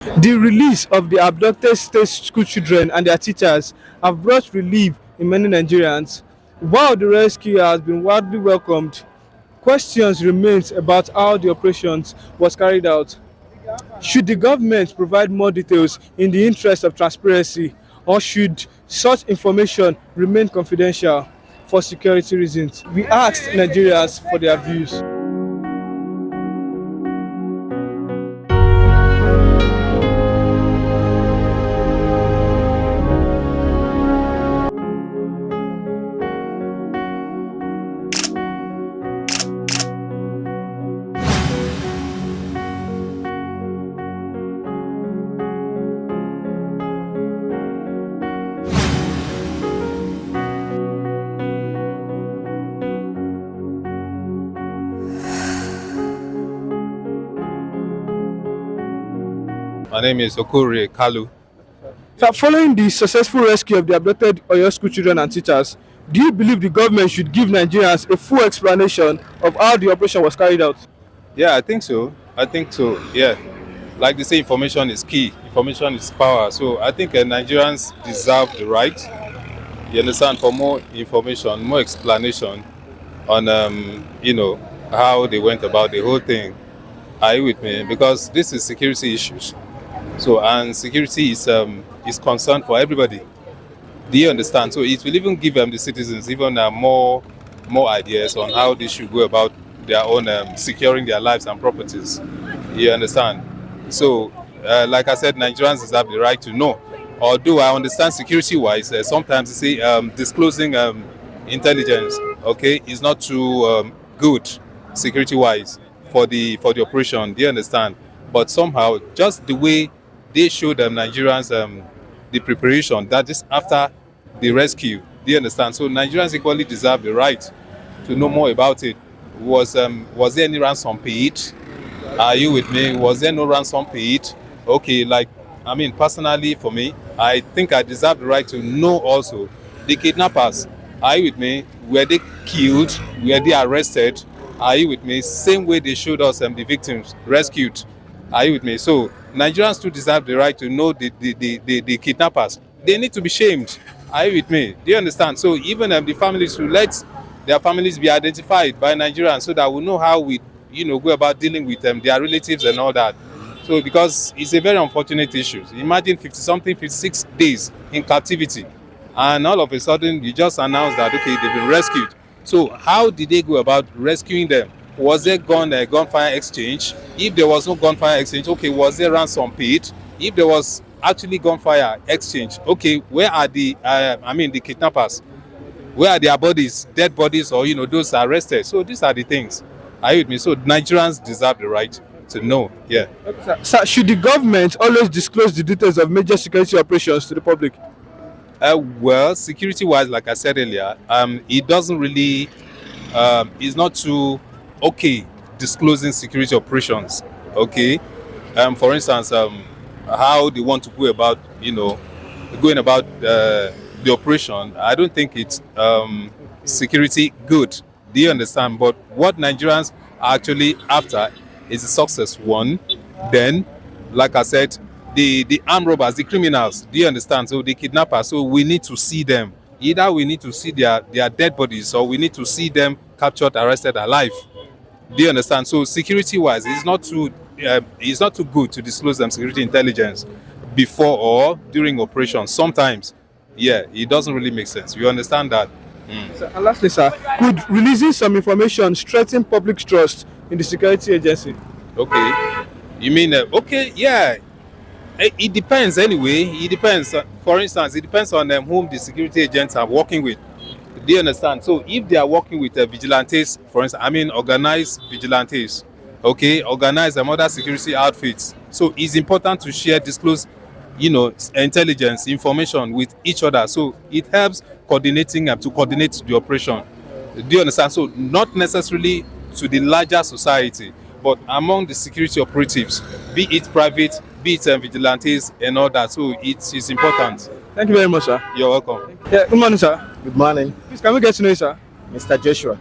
The release of the abducted state school children and their teachers have brought relief in many Nigerians. While the rescue has been widely welcomed, questions remain about how the operations was carried out. Should the government provide more details in the interest of transparency, or should such information remain confidential for security reasons? We asked Nigerians for their views. My name is Okuri Kalu. So following the successful rescue of the abducted Oyo school children and teachers, do you believe the government should give Nigerians a full explanation of how the operation was carried out? Yeah, I think so. Yeah. Like they say, information is key. Information is power. So I think Nigerians deserve the right, you understand, for more information, more explanation on, how they went about the whole thing. Are you with me? Because this is security issues. So, and security is concern for everybody. Do you understand? So it will even give the citizens even more ideas on how they should go about their own securing their lives and properties. You understand? So, like I said, Nigerians deserve the right to know. Although I understand security-wise, sometimes they say disclosing intelligence, okay, is not too good security-wise for the operation. Do you understand? But somehow, just the way they showed Nigerians the preparation that is after the rescue. Do you understand? So Nigerians equally deserve the right to know more about it. Was there any ransom paid? Are you with me? Was there no ransom paid? Okay, personally for me, I think I deserve the right to know also the kidnappers. Are you with me? Were they killed? Were they arrested? Are you with me? Same way they showed us the victims rescued. Are you with me? So Nigerians too deserve the right to know the kidnappers. They need to be shamed. Are you with me? Do you understand? So even the families who let their families be identified by Nigerians so that we know how we go about dealing with their relatives and all that. So because it's a very unfortunate issue. Imagine 50-something, 56 days in captivity, and all of a sudden you just announce that okay, they've been rescued. So how did they go about rescuing them? Was there gunfire exchange? If there was no gunfire exchange, okay, was there ransom paid? If there was actually gunfire exchange, okay, where are the kidnappers? Where are their bodies, dead bodies, or those arrested? So these are the things. Are you with me? So Nigerians deserve the right to know. Yeah. Sir, should the government always disclose the details of major security operations to the public? Well, security-wise, like I said earlier, it doesn't really, it's not too okay disclosing security operations. Okay, for instance, how they want to go about, going about the operation. I don't think it's security good. Do you understand? But what Nigerians are actually after is a success one. Then, like I said, the armed robbers, the criminals, do you understand? So the kidnappers, so we need to see them. Either we need to see their dead bodies, or we need to see them captured, arrested, alive. Do you understand? So security-wise, it's not too good to disclose them security intelligence before or during operations. Sometimes, yeah, it doesn't really make sense. You understand that? Sir, and lastly, sir, could releasing some information strengthen public trust in the security agency? Okay. You mean, okay, yeah. It depends anyway. It depends. For instance, it depends on whom the security agents are working with. Do you understand? So if they are working with vigilantes, for instance, organized vigilantes, okay, organized other security outfits. So it's important to disclose, intelligence, information with each other. So it helps coordinating to coordinate the operation. Do you understand? So not necessarily to the larger society, but among the security operatives, be it private, be it vigilantes and all that. So it's important. Thank you very much, sir. You're welcome. Yeah, good morning, sir. Good morning, Please, can we get to know you, sir? Mr. Joshua.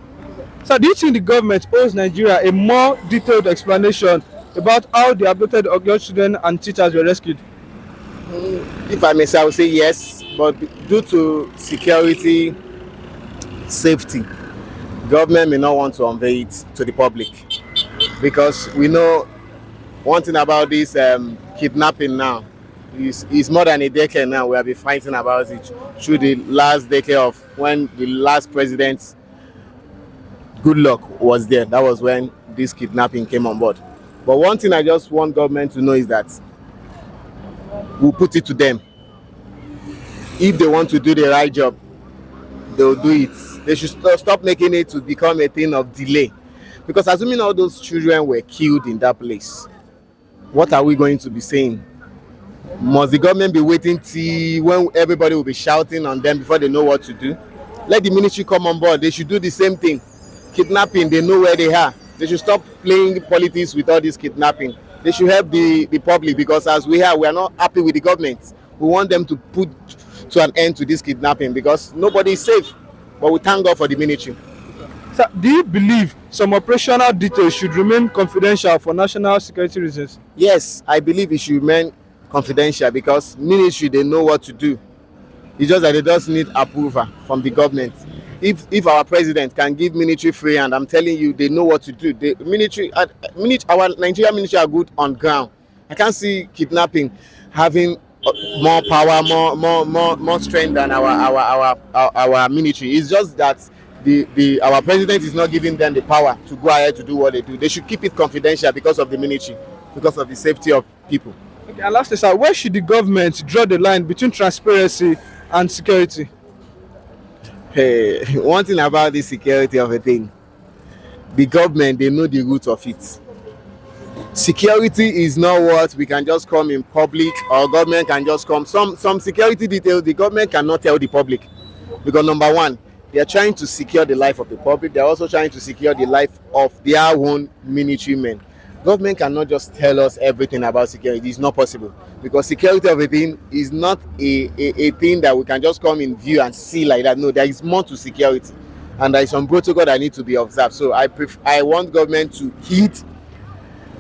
Sir, do you think the government owes Nigeria a more detailed explanation about how the abducted Oyo children and teachers were rescued? If I may say, I would say yes, but due to security, safety, government may not want to unveil it to the public because we know one thing about this kidnapping now is more than a decade now. We have been fighting about it through the last decade of when the last president, good luck, was there. That was when this kidnapping came on board. But one thing I just want government to know is that we'll put it to them. If they want to do the right job, they'll do it. They should stop making it to become a thing of delay. Because assuming all those children were killed in that place, what are we going to be saying? Must the government be waiting till when everybody will be shouting on them before they know what to do? Let the ministry come on board. They should do the same thing. Kidnapping, they know where they are. They should stop playing politics with all this kidnapping. They should help the public because as we are not happy with the government. We want them to put to an end to this kidnapping because nobody is safe. But we thank God for the ministry. So, do you believe some operational details should remain confidential for national security reasons? Yes, I believe it should remain confidential because ministry, they know what to do. It's just that they just need approval from the government. If our president can give military free hand, I'm telling you, they know what to do. The military, our Nigerian military are good on ground. I can't see kidnapping having more power, more strength than our military. It's just that our president is not giving them the power to go ahead to do what they do. They should keep it confidential because of the military, because of the safety of people. Okay, and lastly, sir, where should the government draw the line between transparency and security? Hey, one thing about the security of a thing, the government, they know the root of it. Security is not what we can just come in public or government can just come. Some security details the government cannot tell the public because number one, they are trying to secure the life of the public. They are also trying to secure the life of their own military men. Government cannot just tell us everything about security. It's not possible because security of a thing is not a thing that we can just come in view and see like that. No, there is more to security and there is some protocol that need to be observed. So I want government to heed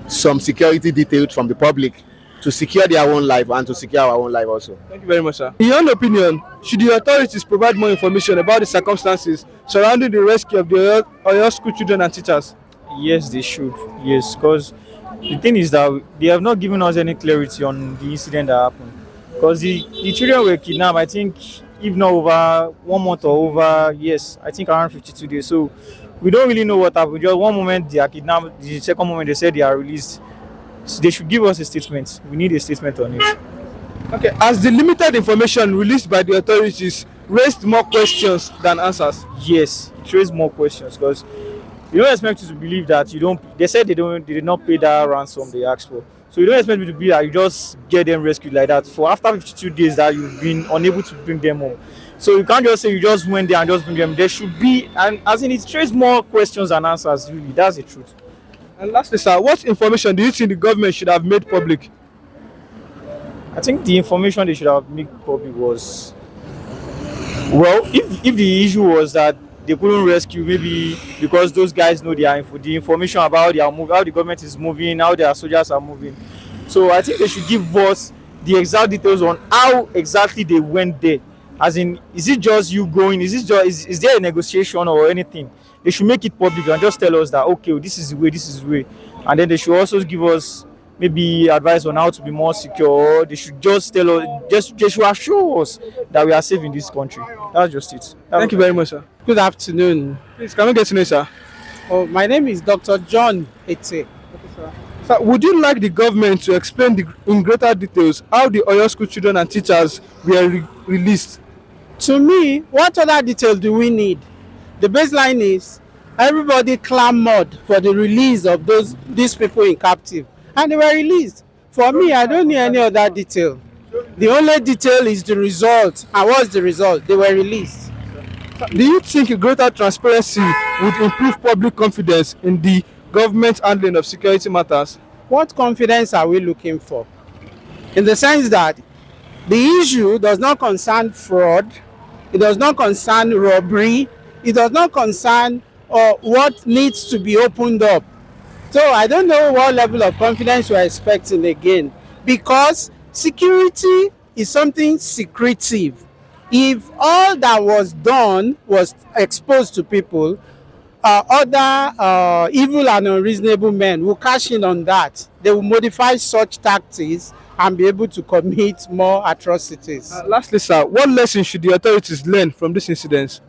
some security details from the public to secure their own life and to secure our own life also. Thank you very much, sir. In your own opinion, should the authorities provide more information about the circumstances surrounding the rescue of the Oyo school children and teachers? Yes, they should. Yes, because the thing is that they have not given us any clarity on the incident that happened. Because the children were kidnapped, I think, if not over 1 month or over, yes, I think around 52 days. So we don't really know what happened. Just one moment they are kidnapped, the second moment they said they are released. So they should give us a statement. We need a statement on it. Okay, has the limited information released by the authorities raised more questions than answers? Yes, it raised more questions because you don't expect you to believe that you don't. They said they did not pay that ransom they asked for. So you don't expect me to be that you just get them rescued like that for after 52 days that you've been unable to bring them home. So you can't just say you just went there and just bring them. There should be, and as in it raised more questions than answers. Really, that's the truth. And lastly, sir, what information do you think the government should have made public? I think the information they should have made public was, well, if the issue was that they couldn't rescue, maybe because those guys know the information about their move, how the government is moving, how their soldiers are moving. So I think they should give us the exact details on how exactly they went there. As in, is it just you going? Is there a negotiation or anything? They should make it public and just tell us that okay, this is the way, this is the way, and then they should also give us maybe advice on how to be more secure. They should just tell us, they should assure us that we are safe in this country. That's just it. Thank you very much, sir. Good afternoon. Please, can we get to know, sir? Oh, my name is Dr. John Ete. Sir, would you like the government to explain in greater details how the Oyo school children and teachers were released? To me, what other detail do we need? The baseline is everybody clamored for the release of these people in captive, and they were released. For me, I don't need any other detail. The only detail is the result. And what's the result? They were released. Do you think greater transparency would improve public confidence in the government handling of security matters? What confidence are we looking for? In the sense that the issue does not concern fraud, it does not concern robbery, it does not concern what needs to be opened up. So I don't know what level of confidence we're expecting again, because security is something secretive. If all that was done was exposed to people, other evil and unreasonable men will cash in on that. They will modify such tactics and be able to commit more atrocities. Lastly, sir, what lesson should the authorities learn from this incident?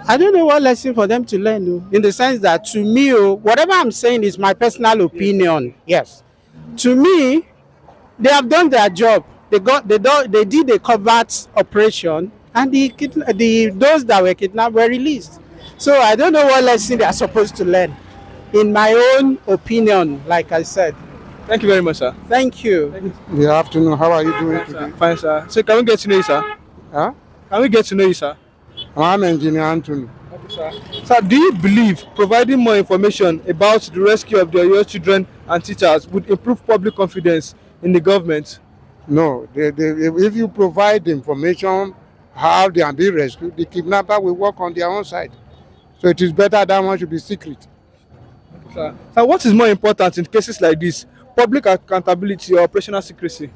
I don't know what lesson for them to learn, in the sense that, to me, whatever I'm saying is my personal opinion. Yes. To me, they have done their job. They did a covert operation, and those that were kidnapped were released. So I don't know what lesson they are supposed to learn. In my own opinion, like I said. Thank you very much, sir. Thank you. Good afternoon. How are you doing today? Fine, sir. So can we get to know you, sir? Huh? Can we get to know you, sir? I'm Engineer Anthony. Okay, sir. Sir, do you believe providing more information about the rescue of the Oyo children and teachers would improve public confidence in the government? No, if you provide the information how they are being rescued, the kidnapper will work on their own side. So it is better that one should be secret. Okay, sir. Sir, what is more important in cases like this? Public accountability or operational secrecy?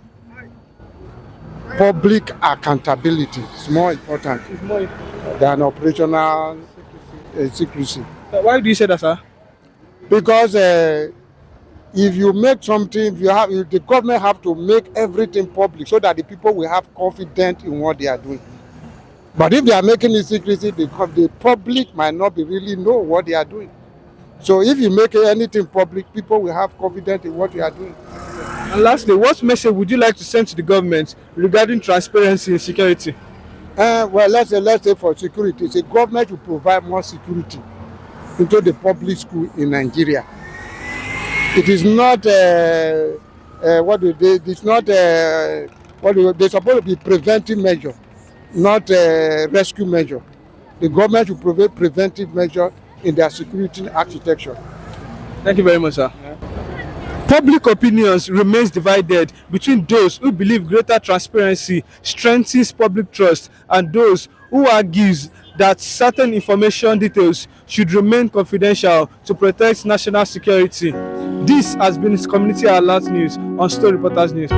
Public accountability is more important It's more. than operational secrecy. Sir, why do you say that, sir? Because if you make something, if the government have to make everything public so that the people will have confidence in what they are doing. But if they are making it secrecy, the public might not be really know what they are doing. So if you make anything public, people will have confidence in what you are doing. And lastly, what message would you like to send to the government regarding transparency and security? Well, let's say for security, the government will provide more security into the public school in Nigeria. It is not they're supposed to be preventive measure, not rescue measure. The government should provide preventive measure in their security architecture. Thank you very much, sir. Public opinions remains divided between those who believe greater transparency strengthens public trust and those who argues that certain information details should remain confidential to protect national security. This has been Community Alert News on Story Reporters News.